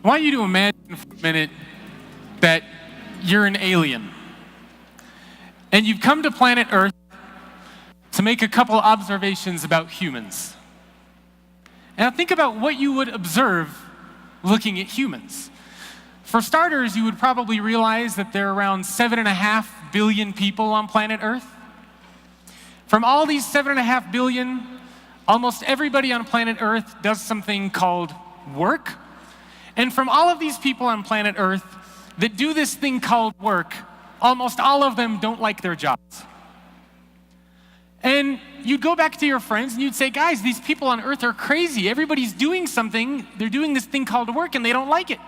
I want you to imagine for a minute that you're an alien. And you've come to planet Earth to make a couple observations about humans. And now think about what you would observe looking at humans. For starters, you would probably realize that there are around 7.5 billion people on planet Earth. From all these 7.5 billion, almost everybody on planet Earth does something called work. And from all of these people on planet Earth that do this thing called work, almost all of them don't like their jobs. And you'd go back to your friends and you'd say, guys, these people on Earth are crazy. Everybody's doing something. They're doing this thing called work and they don't like it.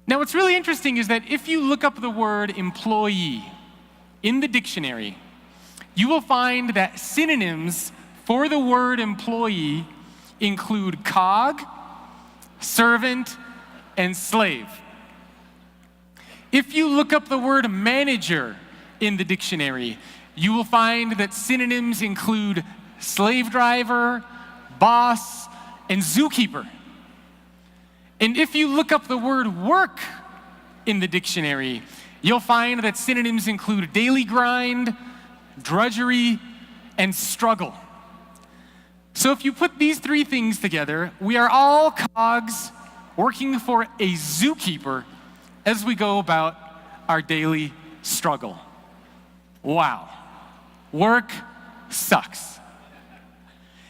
Now, what's really interesting is that if you look up the word employee in the dictionary, you will find that synonyms for the word employee include cog, servant, and slave. If you look up the word manager in the dictionary, you will find that synonyms include slave driver, boss, and zookeeper. And if you look up the word work in the dictionary, you'll find that synonyms include daily grind, drudgery, and struggle. So if you put these three things together, we are all cogs working for a zookeeper as we go about our daily struggle. Wow. Work sucks.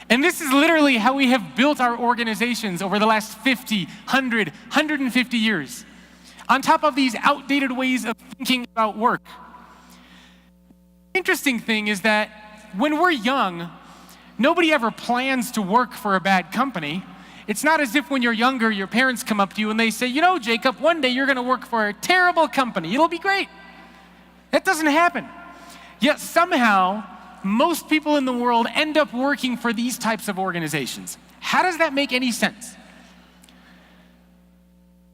And this is literally how we have built our organizations over the last 50, 100, 150 years. On top of these outdated ways of thinking about work. The interesting thing is that when we're young, nobody ever plans to work for a bad company. It's not as if when you're younger, your parents come up to you and they say, you know, Jacob, one day you're going to work for a terrible company. It'll be great. That doesn't happen. Yet somehow, most people in the world end up working for these types of organizations. How does that make any sense?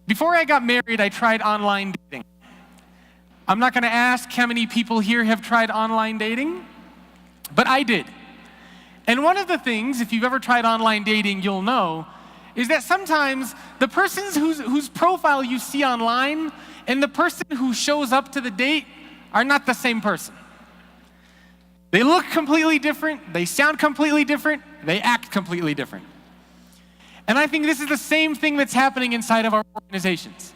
Before I got married, I tried online dating. I'm not going to ask how many people here have tried online dating, but I did. And one of the things, if you've ever tried online dating, you'll know, is that sometimes the person whose profile you see online and the person who shows up to the date are not the same person. They look completely different, they sound completely different, they act completely different. And I think this is the same thing that's happening inside of our organizations.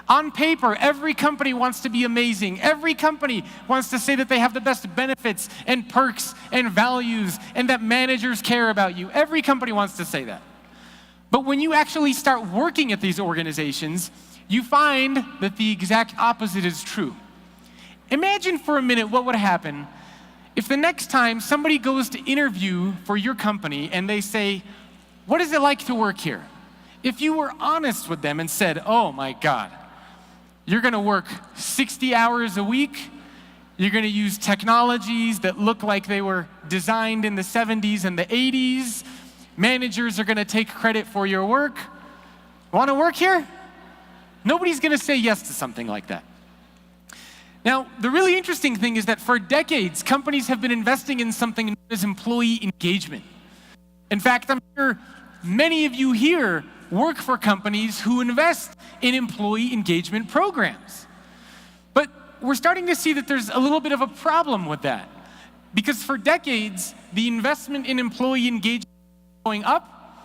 On paper, every company wants to be amazing. Every company wants to say that they have the best benefits and perks and values and that managers care about you. Every company wants to say that. But when you actually start working at these organizations, you find that the exact opposite is true. Imagine for a minute what would happen if the next time somebody goes to interview for your company and they say, what is it like to work here? If you were honest with them and said, oh my God, you're going to work 60 hours a week, you're going to use technologies that look like they were designed in the 70s and the 80s, managers are going to take credit for your work. Want to work here? Nobody's going to say yes to something like that. Now, the really interesting thing is that for decades, companies have been investing in something known as employee engagement. In fact, I'm sure many of you here work for companies who invest in employee engagement programs. But we're starting to see that there's a little bit of a problem with that. Because for decades, the investment in employee engagement is going up.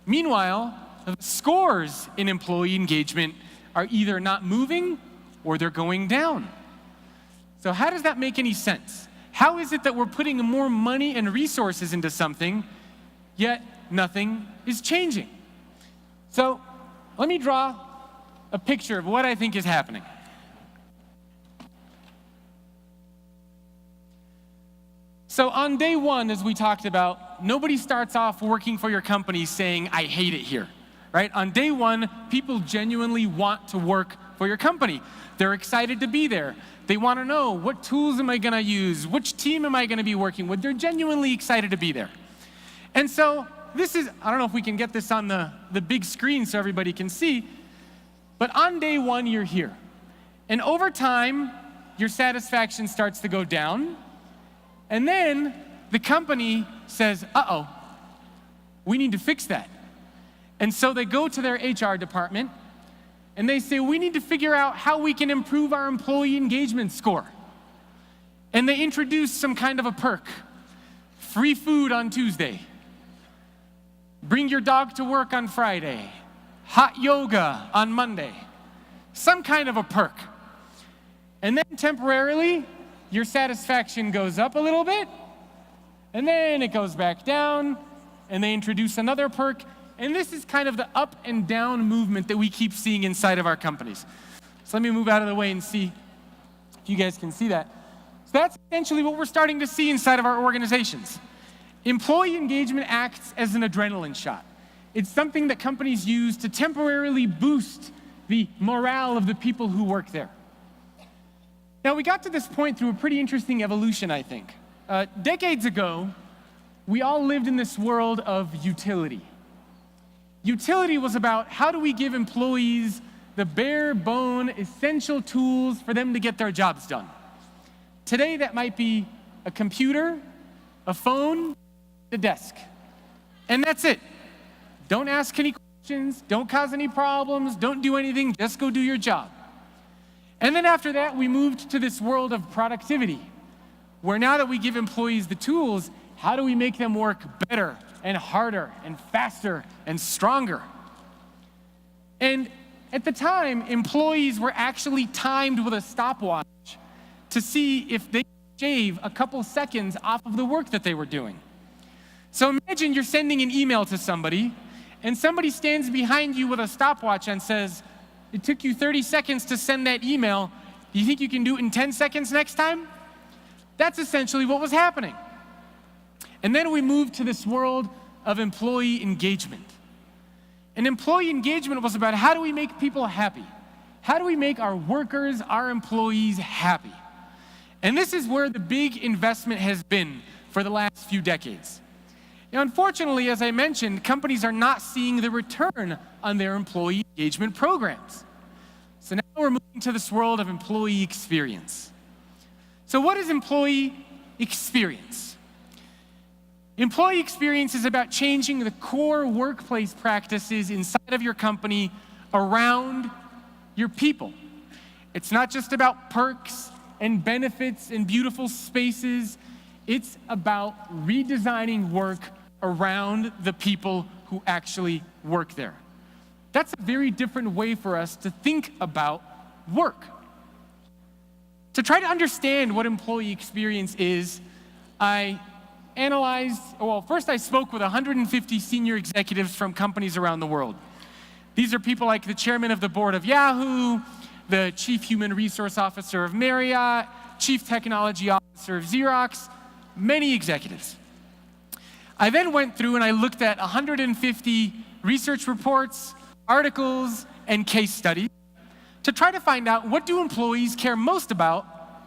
Meanwhile, the scores in employee engagement are either not moving or they're going down. So how does that make any sense? How is it that we're putting more money and resources into something, yet nothing is changing? So let me draw a picture of what I think is happening. So on day one, as we talked about, nobody starts off working for your company saying, I hate it here, right? On day one, people genuinely want to work for your company. They're excited to be there. They want to know, what tools am I going to use? Which team am I going to be working with? They're genuinely excited to be there. And so this is, I don't know if we can get this on the big screen so everybody can see, but on day one, you're here. And over time, your satisfaction starts to go down. And then the company says, uh-oh, we need to fix that. And so they go to their HR department and they say, we need to figure out how we can improve our employee engagement score. And they introduce some kind of a perk. Free food on Tuesday. Bring your dog to work on Friday. Hot yoga on Monday. Some kind of a perk. And then temporarily, your satisfaction goes up a little bit, and then it goes back down, and they introduce another perk. And this is kind of the up and down movement that we keep seeing inside of our companies. So let me move out of the way and see if you guys can see that. So that's essentially what we're starting to see inside of our organizations. Employee engagement acts as an adrenaline shot. It's something that companies use to temporarily boost the morale of the people who work there. Now, we got to this point through a pretty interesting evolution, I think. Decades ago, we all lived in this world of utility. Utility was about how do we give employees the bare bone essential tools for them to get their jobs done. Today, that might be a computer, a phone, a desk. And that's it. Don't ask any questions, don't cause any problems, don't do anything, just go do your job. And then after that, we moved to this world of productivity, where now that we give employees the tools, how do we make them work better and harder and faster and stronger? And at the time, employees were actually timed with a stopwatch to see if they could shave a couple seconds off of the work that they were doing. So imagine you're sending an email to somebody, and somebody stands behind you with a stopwatch and says, it took you 30 seconds to send that email. Do you think you can do it in 10 seconds next time? That's essentially what was happening. And then we moved to this world of employee engagement. And employee engagement was about how do we make people happy? How do we make our workers, our employees happy? And this is where the big investment has been for the last few decades. Now, unfortunately, as I mentioned, companies are not seeing the return on their employee engagement programs. So now we're moving to this world of employee experience. So what is employee experience? Employee experience is about changing the core workplace practices inside of your company around your people. It's not just about perks and benefits and beautiful spaces. It's about redesigning work around the people who actually work there. That's a very different way for us to think about work. To try to understand what employee experience is, I first I spoke with 150 senior executives from companies around the world. These are people like the chairman of the board of Yahoo, the chief human resource officer of Marriott, chief technology officer of Xerox, many executives. I then went through and I looked at 150 research reports, articles, and case studies to try to find out what do employees care most about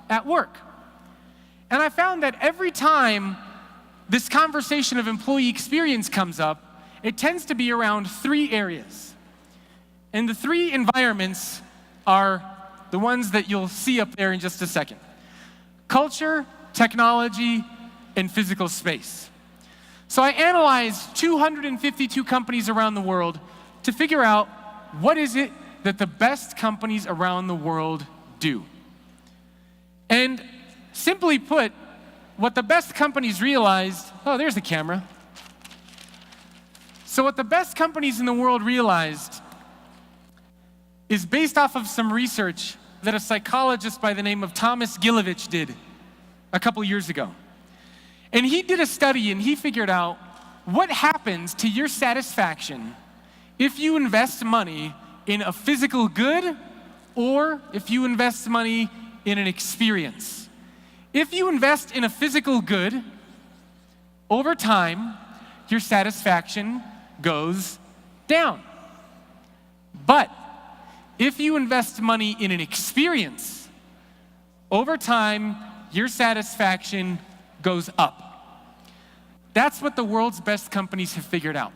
at work. And I found that every time this conversation of employee experience comes up, it tends to be around three areas. And the three environments are the ones that you'll see up there in just a second. Culture, technology, and physical space. So I analyzed 252 companies around the world to figure out what is it that the best companies around the world do. And simply put, what the best companies realized, oh, there's the camera. So what the best companies in the world realized is based off of some research that a psychologist by the name of Thomas Gilovich did a couple years ago. And he did a study and he figured out what happens to your satisfaction if you invest money in a physical good or if you invest money in an experience. If you invest in a physical good, over time, your satisfaction goes down. But if you invest money in an experience, over time, your satisfaction goes up. That's what the world's best companies have figured out.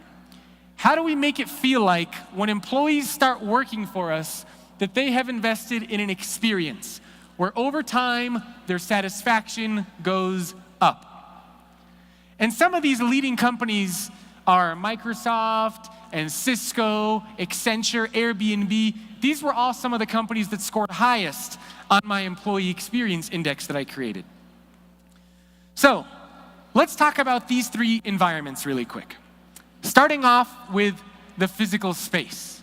How do we make it feel like when employees start working for us that they have invested in an experience where over time their satisfaction goes up? And some of these leading companies are Microsoft and Cisco, Accenture, Airbnb. These were all some of the companies that scored highest on my employee experience index that I created. So let's talk about these three environments really quick. Starting off with the physical space.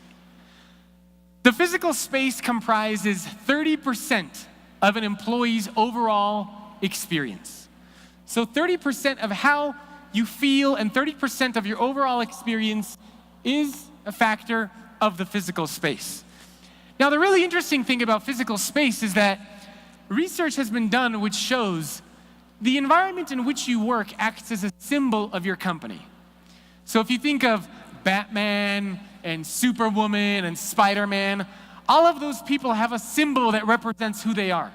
The physical space comprises 30% of an employee's overall experience. So 30% of how you feel and 30% of your overall experience is a factor of the physical space. Now, the really interesting thing about physical space is that research has been done which shows the environment in which you work acts as a symbol of your company. So if you think of Batman and Superwoman and Spider-Man, all of those people have a symbol that represents who they are.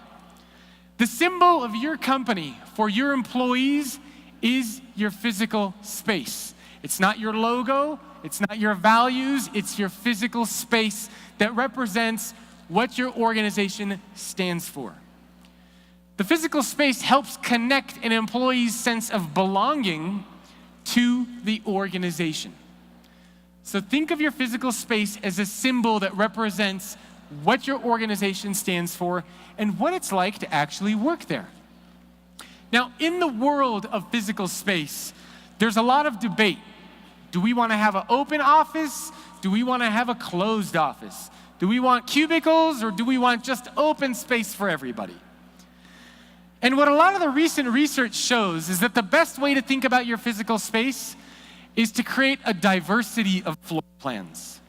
The symbol of your company for your employees is your physical space. It's not your logo, it's not your values, it's your physical space that represents what your organization stands for. The physical space helps connect an employee's sense of belonging to the organization. So think of your physical space as a symbol that represents what your organization stands for and what it's like to actually work there. Now, in the world of physical space, there's a lot of debate. Do we want to have an open office? Do we want to have a closed office? Do we want cubicles or do we want just open space for everybody? And what a lot of the recent research shows is that the best way to think about your physical space is to create a diversity of floor plans.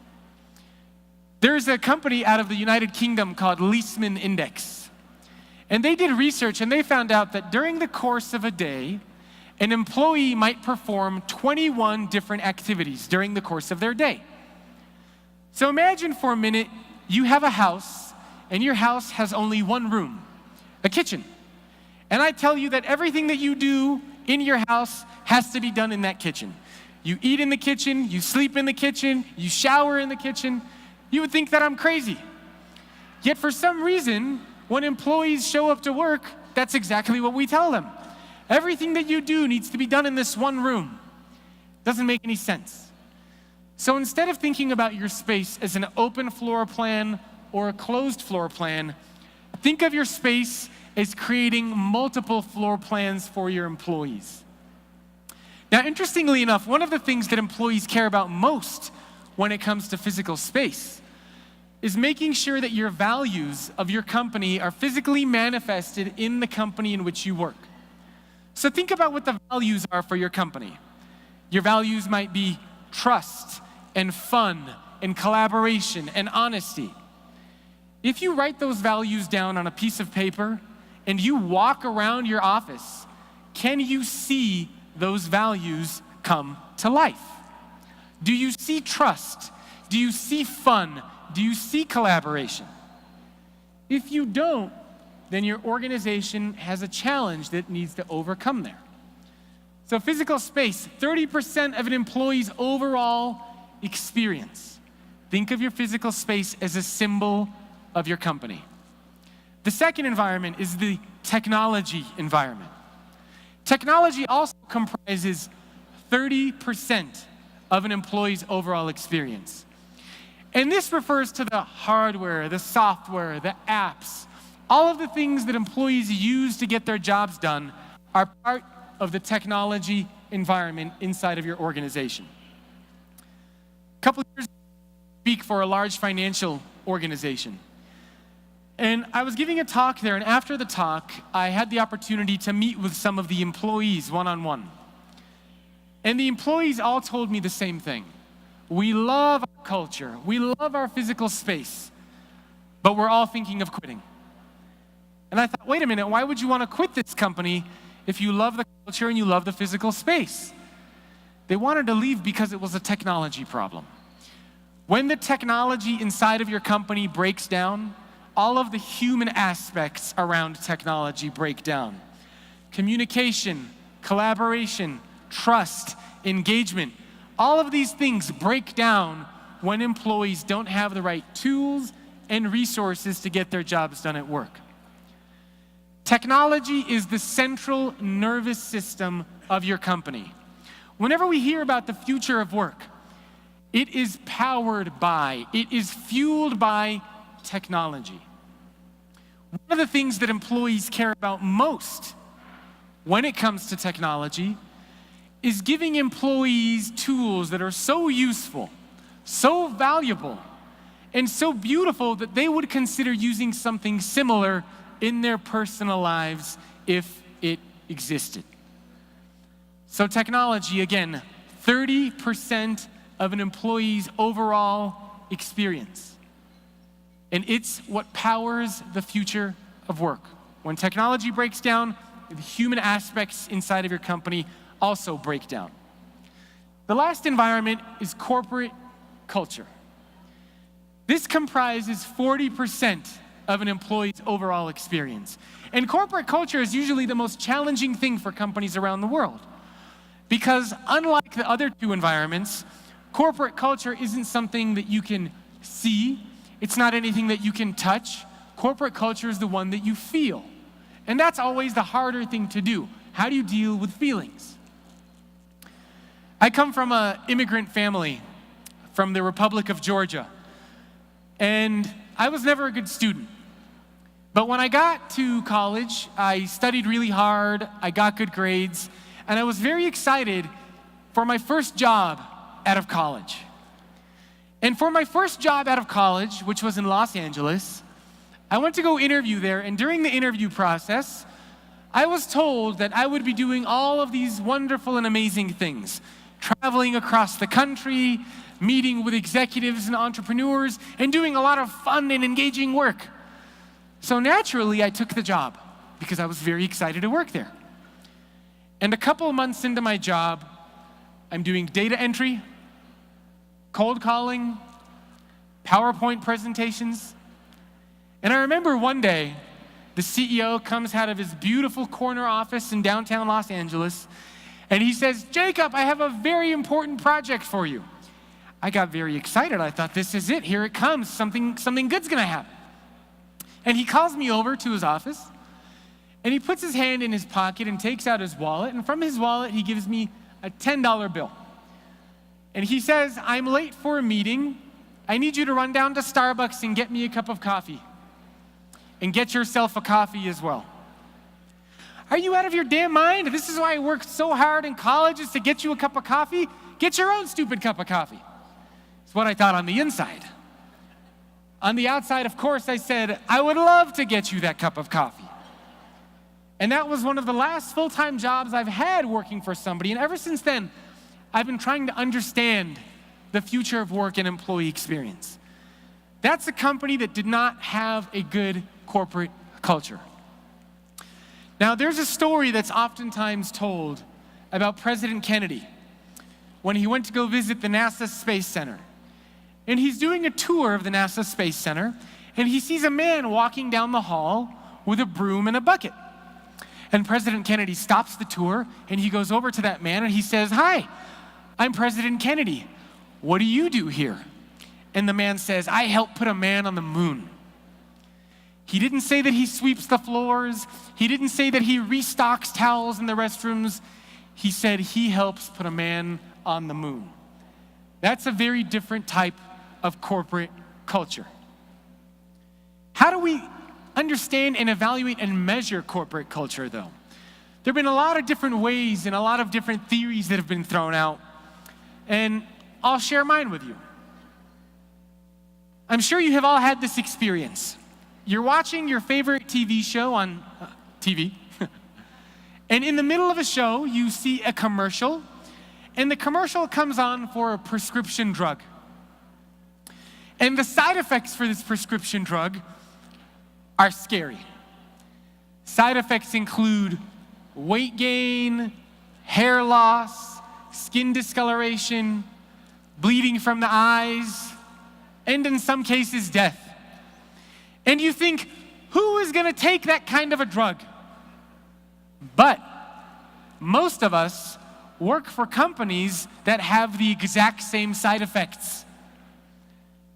There's a company out of the United Kingdom called Leesman Index. And they did research and they found out that during the course of a day, an employee might perform 21 different activities during the course of their day. So imagine for a minute, you have a house and your house has only one room, a kitchen. And I tell you that everything that you do in your house has to be done in that kitchen. You eat in the kitchen, you sleep in the kitchen, you shower in the kitchen. You would think that I'm crazy. Yet for some reason, when employees show up to work, that's exactly what we tell them. Everything that you do needs to be done in this one room. Doesn't make any sense. So instead of thinking about your space as an open floor plan or a closed floor plan, think of your space as creating multiple floor plans for your employees. Now, interestingly enough, one of the things that employees care about most when it comes to physical space is making sure that your values of your company are physically manifested in the company in which you work. So think about what the values are for your company. Your values might be trust and fun and collaboration and honesty. If you write those values down on a piece of paper and you walk around your office, can you see those values come to life? Do you see trust? Do you see fun? Do you see collaboration? If you don't, then your organization has a challenge that needs to overcome there. So physical space, 30% of an employee's overall experience. Think of your physical space as a symbol of your company. The second environment is the technology environment. Technology also comprises 30% of an employee's overall experience. And this refers to the hardware, the software, the apps. All of the things that employees use to get their jobs done are part of the technology environment inside of your organization. A couple of years ago, I speak for a large financial organization. And I was giving a talk there, and after the talk, I had the opportunity to meet with some of the employees one-on-one. And the employees all told me the same thing. We love our culture, we love our physical space, but we're all thinking of quitting. And I thought, wait a minute, why would you want to quit this company if you love the culture and you love the physical space? They wanted to leave because it was a technology problem. When the technology inside of your company breaks down, all of the human aspects around technology break down. Communication, collaboration, trust, engagement, all of these things break down when employees don't have the right tools and resources to get their jobs done at work. Technology is the central nervous system of your company. Whenever we hear about the future of work, It is powered by, it is fueled by technology. One of the things that employees care about most when it comes to technology is giving employees tools that are so useful, so valuable, and so beautiful that they would consider using something similar in their personal lives if it existed. So technology, again, 30% of an employee's overall experience. And it's what powers the future of work. When technology breaks down, the human aspects inside of your company also break down. The last environment is corporate culture. This comprises 40% of an employee's overall experience. And corporate culture is usually the most challenging thing for companies around the world. Because unlike the other two environments, corporate culture isn't something that you can see. It's not anything that you can touch. Corporate culture is the one that you feel. And that's always the harder thing to do. How do you deal with feelings? I come from an immigrant family from the Republic of Georgia. And I was never a good student. But when I got to college, I studied really hard, I got good grades, and I was very excited for my first job out of college. And for my first job out of college, which was in Los Angeles, I went to go interview there, and during the interview process, I was told that I would be doing all of these wonderful and amazing things, traveling across the country, meeting with executives and entrepreneurs, and doing a lot of fun and engaging work. So naturally, I took the job because I was very excited to work there. And a couple of months into my job, I'm doing data entry, cold calling, PowerPoint presentations. And I remember one day, the CEO comes out of his beautiful corner office in downtown Los Angeles, and he says, "Jacob, I have a very important project for you." I got very excited. I thought, this is it. Here it comes. Something good's going to happen. And he calls me over to his office, and he puts his hand in his pocket and takes out his wallet, and from his wallet, he gives me a $10 bill. And he says, "I'm late for a meeting. I need you to run down to Starbucks and get me a cup of coffee. And get yourself a coffee as well." Are you out of your damn mind? This is why I worked so hard in college, is to get you a cup of coffee? Get your own stupid cup of coffee. It's what I thought on the inside. On the outside, of course, I said, "I would love to get you that cup of coffee." And that was one of the last full-time jobs I've had working for somebody. And ever since then, I've been trying to understand the future of work and employee experience. That's a company that did not have a good corporate culture. Now, there's a story that's oftentimes told about President Kennedy when he went to go visit the NASA Space Center. And he's doing a tour of the NASA Space Center, and he sees a man walking down the hall with a broom and a bucket. And President Kennedy stops the tour, and he goes over to that man, and he says, "Hi, I'm President Kennedy. What do you do here?" And the man says, "I help put a man on the moon." He didn't say that he sweeps the floors. He didn't say that he restocks towels in the restrooms. He said he helps put a man on the moon. That's a very different type of corporate culture. How do we understand and evaluate and measure corporate culture, though? There have been a lot of different ways and a lot of different theories that have been thrown out, and I'll share mine with you. I'm sure you have all had this experience. You're watching your favorite TV show on TV, and in the middle of a show, you see a commercial, and the commercial comes on for a prescription drug. And the side effects for this prescription drug are scary. Side effects include weight gain, hair loss, skin discoloration, bleeding from the eyes, and in some cases, death. And you think, who is going to take that kind of a drug? But most of us work for companies that have the exact same side effects.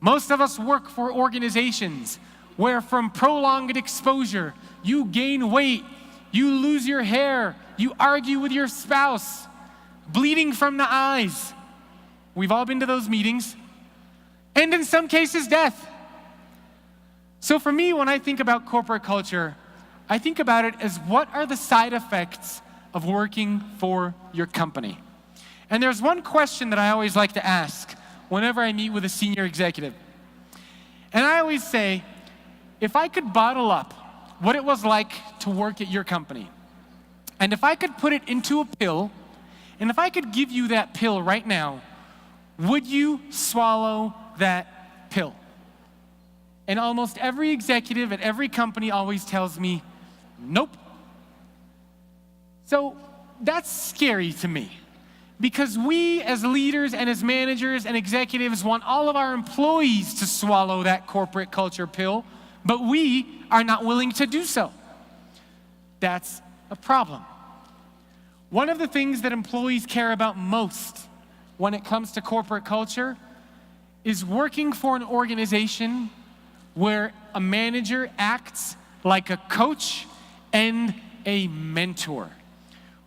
Most of us work for organizations where from prolonged exposure, you gain weight, you lose your hair, you argue with your spouse, bleeding from the eyes. We've all been to those meetings. and in some cases, death. So for me, when I think about corporate culture, I think about it as what are the side effects of working for your company? And there's one question that I always like to ask whenever I meet with a senior executive. And I always say, if I could bottle up what it was like to work at your company, and if I could put it into a pill, and if I could give you that pill right now, would you swallow that pill? And almost every executive at every company always tells me, nope. So that's scary to me, because we as leaders and as managers and executives want all of our employees to swallow that corporate culture pill, but we are not willing to do so. That's a problem. One of the things that employees care about most when it comes to corporate culture is working for an organization where a manager acts like a coach and a mentor.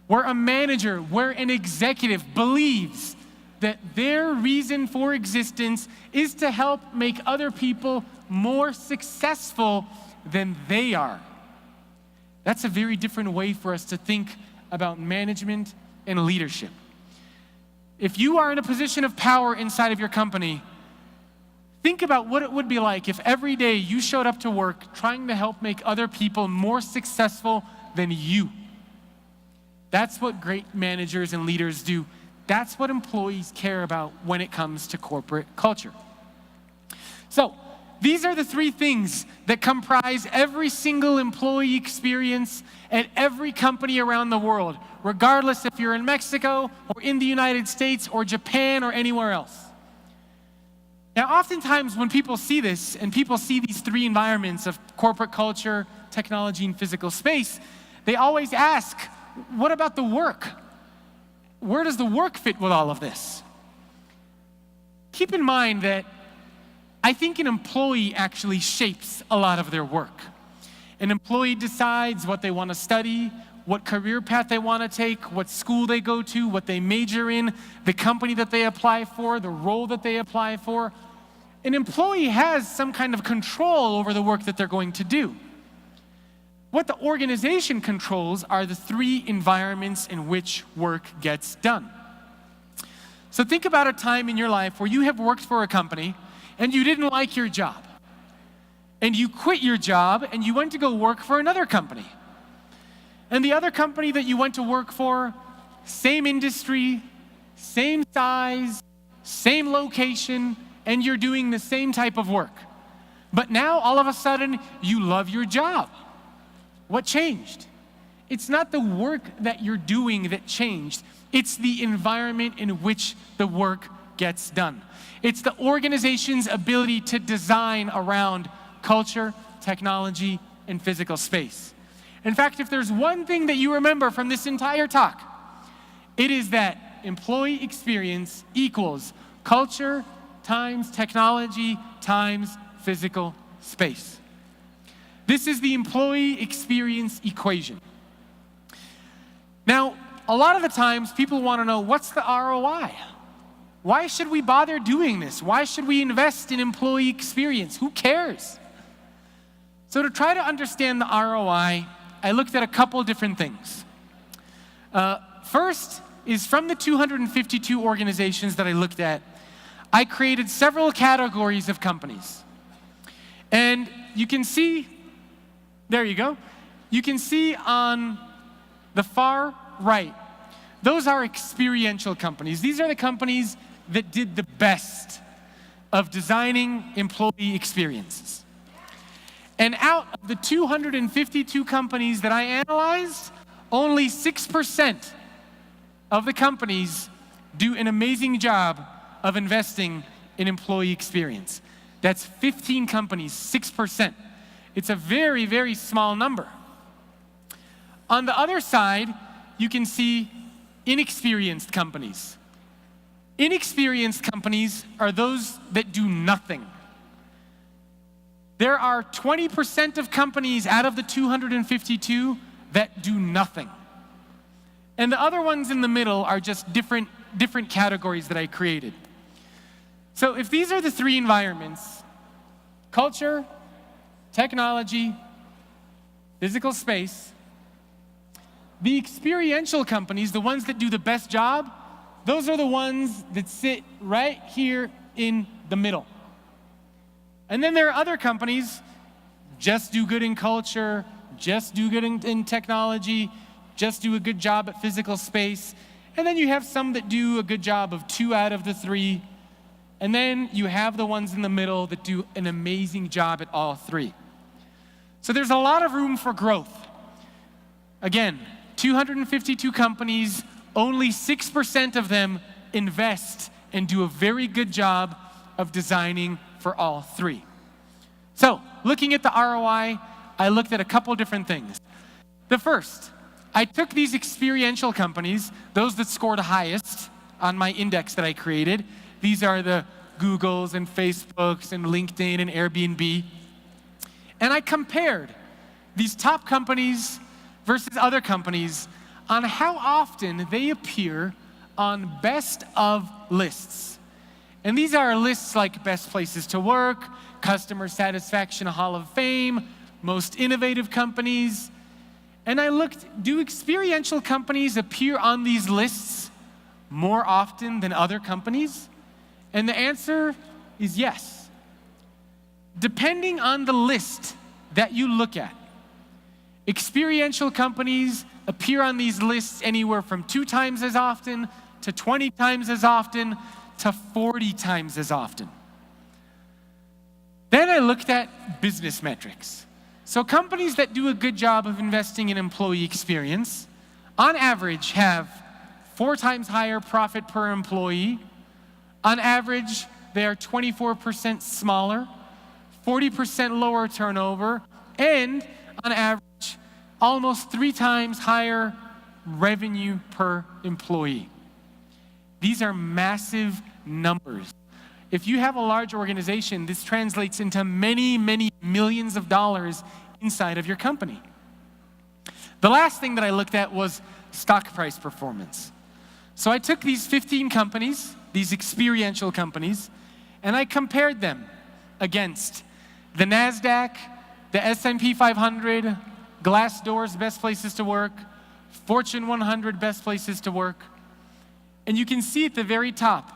Where a manager, where an executive believes that their reason for existence is to help make other people more successful than they are. That's a very different way for us to think about management and leadership. If you are in a position of power inside of your company, think about what it would be like if every day you showed up to work trying to help make other people more successful than you. That's what great managers and leaders do. That's what employees care about when it comes to corporate culture. So, these are the three things that comprise every single employee experience at every company around the world, regardless if you're in Mexico or in the United States or Japan or anywhere else. Now, oftentimes when people see this and people see these three environments of corporate culture, technology, and physical space, they always ask, what about the work? Where does the work fit with all of this? Keep in mind that I think an employee actually shapes a lot of their work. An employee decides what they want to study, what career path they want to take, what school they go to, what they major in, the company that they apply for, the role that they apply for. An employee has some kind of control over the work that they're going to do. What the organization controls are the three environments in which work gets done. So think about a time in your life where you have worked for a company and you didn't like your job. And you quit your job and you went to go work for another company. And the other company that you went to work for, same industry, same size, same location, and you're doing the same type of work. But now, all of a sudden, you love your job. What changed? It's not the work that you're doing that changed. It's the environment in which the work gets done. It's the organization's ability to design around culture, technology, and physical space. In fact, if there's one thing that you remember from this entire talk, it is that employee experience equals culture times technology times physical space. This is the employee experience equation. Now, a lot of the times people want to know, what's the ROI? Why should we bother doing this? Why should we invest in employee experience? Who cares? So to try to understand the ROI, I looked at a couple different things. First is from the 252 organizations that I looked at, I created several categories of companies. And you can see, there you go. You can see on the far right, those are experiential companies. These are the companies that did the best of designing employee experiences. And out of the 252 companies that I analyzed, only 6% of the companies do an amazing job of investing in employee experience. That's 15 companies, 6%. It's a very, very small number. On the other side, you can see inexperienced companies. Inexperienced companies are those that do nothing. There are 20% of companies out of the 252 that do nothing. And the other ones in the middle are just different categories that I created. So if these are the three environments, culture, technology, physical space, the experiential companies, the ones that do the best job, those are the ones that sit right here in the middle. And then there are other companies, just do good in culture, just do good in technology, just do a good job at physical space. And then you have some that do a good job of 2 out of the 3. And then you have the ones in the middle that do an amazing job at all 3. So there's a lot of room for growth. Again, 252 companies, only 6% of them invest and do a very good job of designing for all 3. So, looking at the ROI, I looked at a couple different things. The first, I took these experiential companies, those that scored highest on my index that I created. These are the Googles and Facebooks and LinkedIn and Airbnb. And I compared these top companies versus other companies on how often they appear on best of lists. And these are lists like best places to work, customer satisfaction hall of fame, most innovative companies. And I looked, do experiential companies appear on these lists more often than other companies? And the answer is yes. Depending on the list that you look at, experiential companies appear on these lists anywhere from 2 times as often to 20 times as often to 40 times as often. Then I looked at business metrics. So companies that do a good job of investing in employee experience, on average, have 4 times higher profit per employee. On average, they are 24% smaller, 40% lower turnover, and on average, almost 3 times higher revenue per employee. These are massive numbers. If you have a large organization, this translates into many, many millions of dollars inside of your company. The last thing that I looked at was stock price performance. So I took these 15 companies, these experiential companies, and I compared them against the NASDAQ, the S&P 500, Glassdoor's best places to work, Fortune 100 best places to work. And you can see at the very top,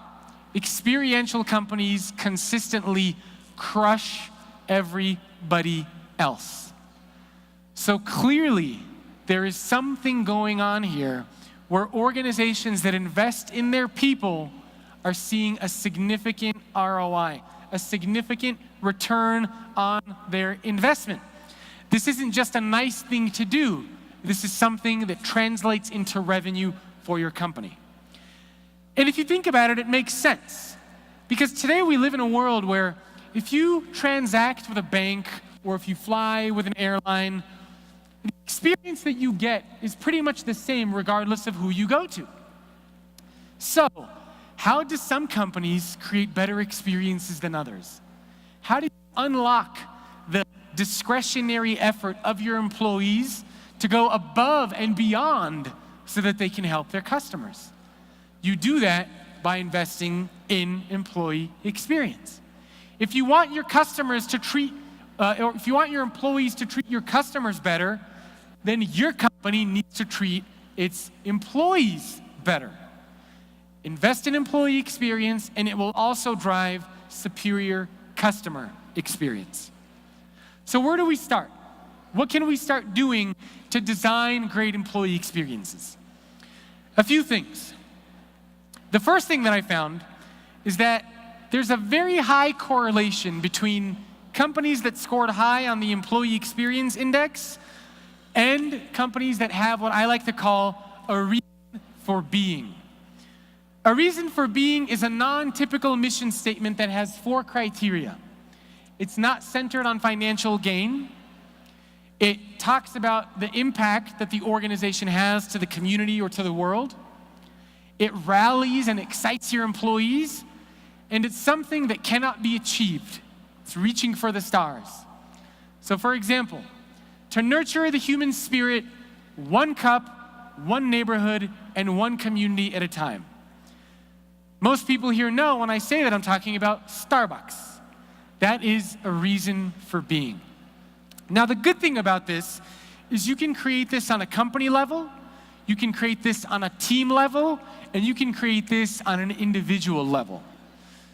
experiential companies consistently crush everybody else. So clearly, there is something going on here where organizations that invest in their people are seeing a significant ROI, a significant return on their investment. This isn't just a nice thing to do. This is something that translates into revenue for your company. And if you think about it, it makes sense. Because today we live in a world where if you transact with a bank or if you fly with an airline, the experience that you get is pretty much the same regardless of who you go to. So, how do some companies create better experiences than others? How do you unlock the discretionary effort of your employees to go above and beyond so that they can help their customers? You do that by investing in employee experience. If you want your customers to treat, or if you want your employees to treat your customers better, then your company needs to treat its employees better. Invest in employee experience, and it will also drive superior customer experience. So where do we start? What can we start doing to design great employee experiences? A few things. The first thing that I found is that there's a very high correlation between companies that scored high on the employee experience index and companies that have what I like to call a reason for being. A reason for being is a non-typical mission statement that has 4 criteria. It's not centered on financial gain. It talks about the impact that the organization has to the community or to the world. It rallies and excites your employees, and it's something that cannot be achieved. It's reaching for the stars. So for example, to nurture the human spirit, 1 cup, 1 neighborhood, and 1 community at a time. Most people here know when I say that I'm talking about Starbucks. That is a reason for being. Now, the good thing about this is you can create this on a company level, you can create this on a team level, and you can create this on an individual level.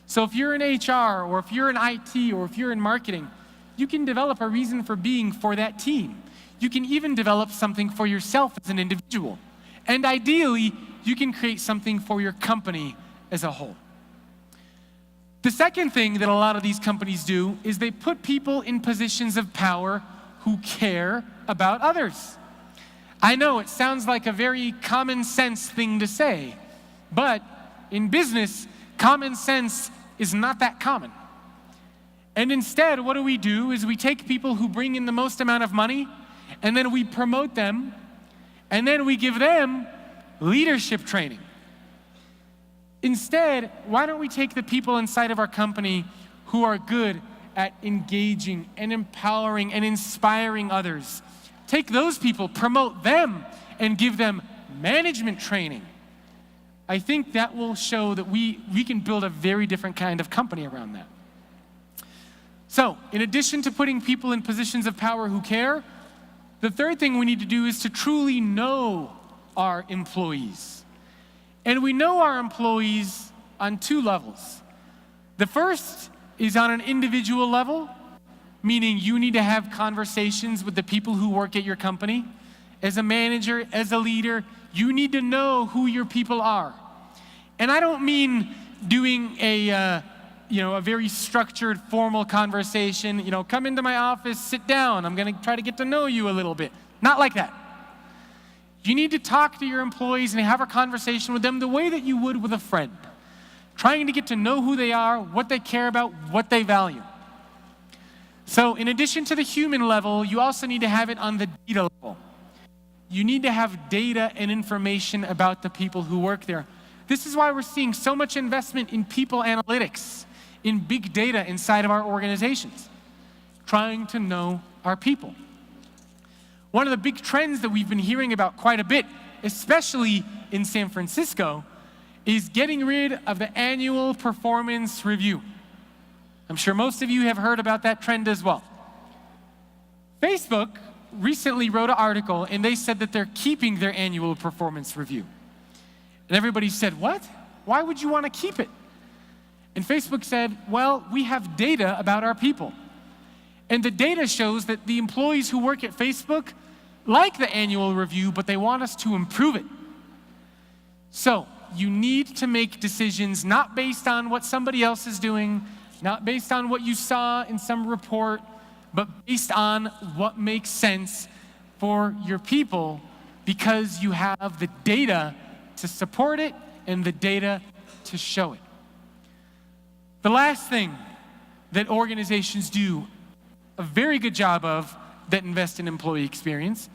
So if you're in HR, or if you're in IT, or if you're in marketing, you can develop a reason for being for that team. You can even develop something for yourself as an individual. And ideally, you can create something for your company as a whole. The second thing that a lot of these companies do is they put people in positions of power who care about others. I know it sounds like a very common sense thing to say, but in business, common sense is not that common. And instead, what do? Is we take people who bring in the most amount of money, and then we promote them, and then we give them leadership training. Instead, why don't we take the people inside of our company who are good at engaging and empowering and inspiring others? Take those people, promote them, and give them management training. I think that will show that we can build a very different kind of company around that. So, in addition to putting people in positions of power who care, the third thing we need to do is to truly know our employees. And we know our employees on two levels. The first is on an individual level, meaning you need to have conversations with the people who work at your company. As a manager, as a leader, you need to know who your people are. And I don't mean doing a very structured, formal conversation. Come into my office, sit down. I'm going to try to get to know you a little bit. Not like that. You need to talk to your employees and have a conversation with them the way that you would with a friend, trying to get to know who they are, what they care about, what they value. So in addition to the human level, you also need to have it on the data level. You need to have data and information about the people who work there. This is why we're seeing so much investment in people analytics, in big data inside of our organizations, trying to know our people. One of the big trends that we've been hearing about quite a bit, especially in San Francisco, is getting rid of the annual performance review. I'm sure most of you have heard about that trend as well. Facebook recently wrote an article, and they said that they're keeping their annual performance review. And everybody said, what? Why would you want to keep it? And Facebook said, well, we have data about our people. And the data shows that the employees who work at Facebook like the annual review, but they want us to improve it. So you need to make decisions not based on what somebody else is doing, not based on what you saw in some report, but based on what makes sense for your people, because you have the data to support it and the data to show it. The last thing that organizations do a very good job of that invest in employee experience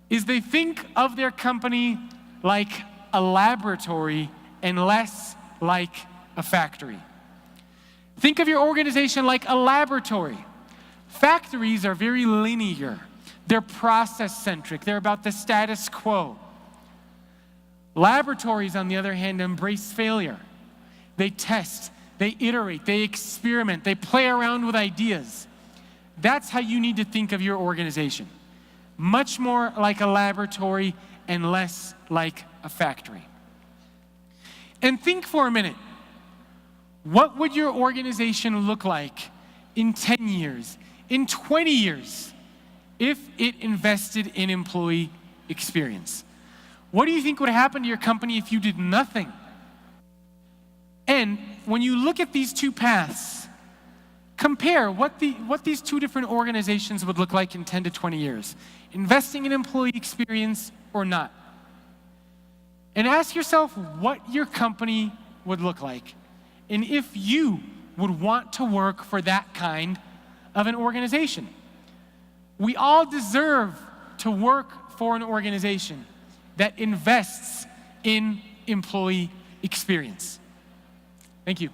is they think of their company like a laboratory and less like a factory. Think of your organization like a laboratory. Factories are very linear. They're process-centric. They're about the status quo. Laboratories, on the other hand, embrace failure. They test, they iterate, they experiment, they play around with ideas. That's how you need to think of your organization. Much more like a laboratory and less like a factory. And think for a minute, what would your organization look like in 10 years, in 20 years, if it invested in employee experience? What do you think would happen to your company if you did nothing? And when you look at these two paths, compare what these two different organizations would look like in 10 to 20 years. Investing in employee experience or not. And ask yourself what your company would look like, and if you would want to work for that kind of an organization. We all deserve to work for an organization that invests in employee experience. Thank you.